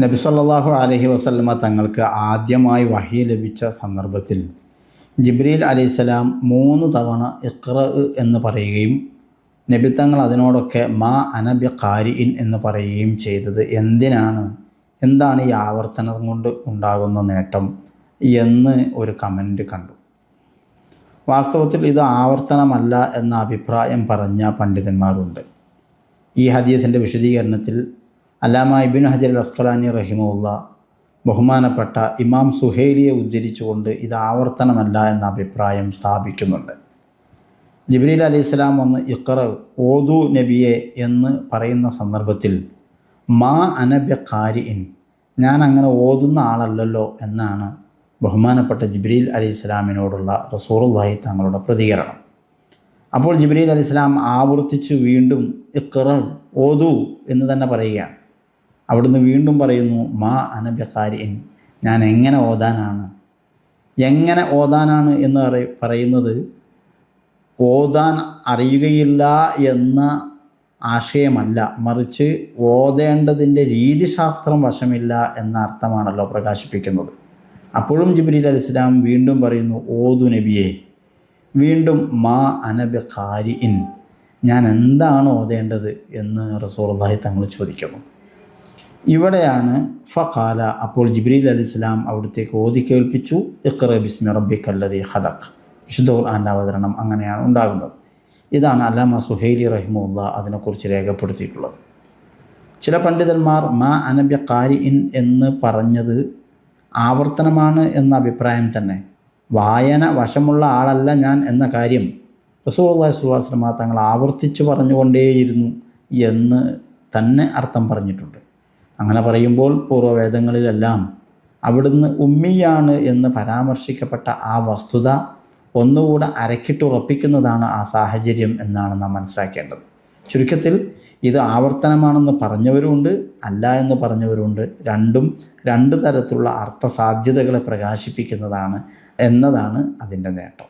നബി സല്ലല്ലാഹു അലൈഹി വസല്ലമ തങ്ങൾക്ക് ആദ്യമായി വഹി ലഭിച്ച സന്ദർഭത്തിൽ ജിബ്രീൽ അലൈഹിസ്സലാം 3 തവണ ഇഖ്റ എന്ന് പറയുകയും നബി തങ്ങൾ അതിനോടൊക്കെ മാ അന ബി ഖാരിഇൻ എന്ന് പറയുകയും ചെയ്തത് എന്താണ് ഈ ആവർത്തനം കൊണ്ട് ഉണ്ടാകുന്ന നേട്ടം എന്ന് ഒരു കമൻറ്റ് കണ്ടു. വാസ്തവത്തിൽ ഇത് ആവർത്തനമല്ല എന്ന അഭിപ്രായം പറഞ്ഞ പണ്ഡിതന്മാരുണ്ട്. ഈ ഹദീസിൻ്റെ വിശദീകരണത്തിൽ അല്ലാമ ഇബ്നു ഹജർ അസ്ഖലാനി റഹിമഹുല്ല ബഹുമാനപ്പെട്ട ഇമാം സുഹൈലിയെ ഉദ്ധരിച്ചുകൊണ്ട് ഇത് ആവർത്തനമല്ല എന്ന അഭിപ്രായം സ്ഥാപിക്കുന്നുണ്ട്. ജിബ്രീൽ അലൈഹിസ്സലാം വന്ന് ഇഖ്റ ഓതു നബിയെ എന്ന് പറയുന്ന സന്ദർഭത്തിൽ മാ അന ബി ഖാരിഇൻ, ഞാൻ അങ്ങനെ ഓതുന്ന ആളല്ലല്ലോ എന്നാണ് ബഹുമാനപ്പെട്ട ജിബ്രീൽ അലൈഹിസ്സലാമിനോടുള്ള റസൂലുള്ളാഹി തങ്ങളുടെ പ്രതികരണം. അപ്പോൾ ജിബ്രീൽ അലൈഹിസ്സലാം ആവർത്തിച്ച് വീണ്ടും ഇഖ്റ ഓതു എന്ന് തന്നെ പറയുകയാണ്. അവിടുന്ന് വീണ്ടും പറയുന്നു മാ അന ബി ഖാരിഇൻ, ഞാൻ എങ്ങനെ ഓതാനാണ് എന്ന് പറയുന്നത് ഓതാൻ അറിയുകയില്ല എന്ന ആശയമല്ല, മറിച്ച് ഓതേണ്ടതിൻ്റെ രീതിശാസ്ത്രം വശമില്ല എന്ന അർത്ഥമാണല്ലോ പ്രകാശിപ്പിക്കുന്നത്. അപ്പോഴും ജിബ്രീൽ അലൈഹിസ്സലാം വീണ്ടും പറയുന്നു ഓതു നബിയെ. വീണ്ടും മാ അന ബി ഖാരിഇൻ, ഞാൻ എന്താണ് ഓതേണ്ടത് എന്ന് റസൂലുള്ളാഹി തങ്ങൾ ചോദിക്കുന്നു. ഇവിടെയാണ് ഫഖാല, അപ്പോൾ ജിബ്രീൽ അലൈഹിസ്സലാം അവിടത്തേക്ക് ഓതി കേൾപ്പിച്ചു ഇഖ്റ ബിസ്മി റബ്ബിക്കല്ലദീ ഖലഖ്. വിശുദ്ധ ഖുർആൻ്റെ അവതരണം അങ്ങനെയാണ് ഉണ്ടാകുന്നത്. ഇതാണ് അല്ലാമ സുഹൈലി റഹിമഹുല്ല അതിനെക്കുറിച്ച് രേഖപ്പെടുത്തിയിട്ടുള്ളത്. ചില പണ്ഡിതന്മാർ മാ അന ബി ഖാരിഇൻ എന്ന് പറഞ്ഞത് ആവർത്തനമാണ് എന്ന അഭിപ്രായം തന്നെ, വായന വശമുള്ള ആളല്ല ഞാൻ എന്ന കാര്യം റസൂലുള്ളാഹി സ്വല്ലല്ലാഹു അലൈഹി വസല്ലം തങ്ങൾ ആവർത്തിച്ച് പറഞ്ഞുകൊണ്ടേയിരുന്നു എന്ന് തന്നെ അർത്ഥം പറഞ്ഞിട്ടുണ്ട്. അങ്ങനെ പറയുമ്പോൾ പൂർവ്വവേദങ്ങളിലെല്ലാം അവിടുന്ന് ഉമ്മിയാണ് എന്ന് പരാമർശിക്കപ്പെട്ട ആ വസ്തുത ഒന്നുകൂടെ അരക്കിട്ടുറപ്പിക്കുന്നതാണ് ആ സാഹചര്യം എന്നാണ് നാം മനസ്സിലാക്കേണ്ടത്. ചുരുക്കത്തിൽ ഇത് ആവർത്തനമാണെന്ന് പറഞ്ഞവരുമുണ്ട്, അല്ല എന്ന് പറഞ്ഞവരുമുണ്ട്. രണ്ടും രണ്ട് തരത്തിലുള്ള അർത്ഥസാധ്യതകളെ പ്രകാശിപ്പിക്കുന്നതാണ് എന്നതാണ് അതിൻ്റെ നേട്ടം.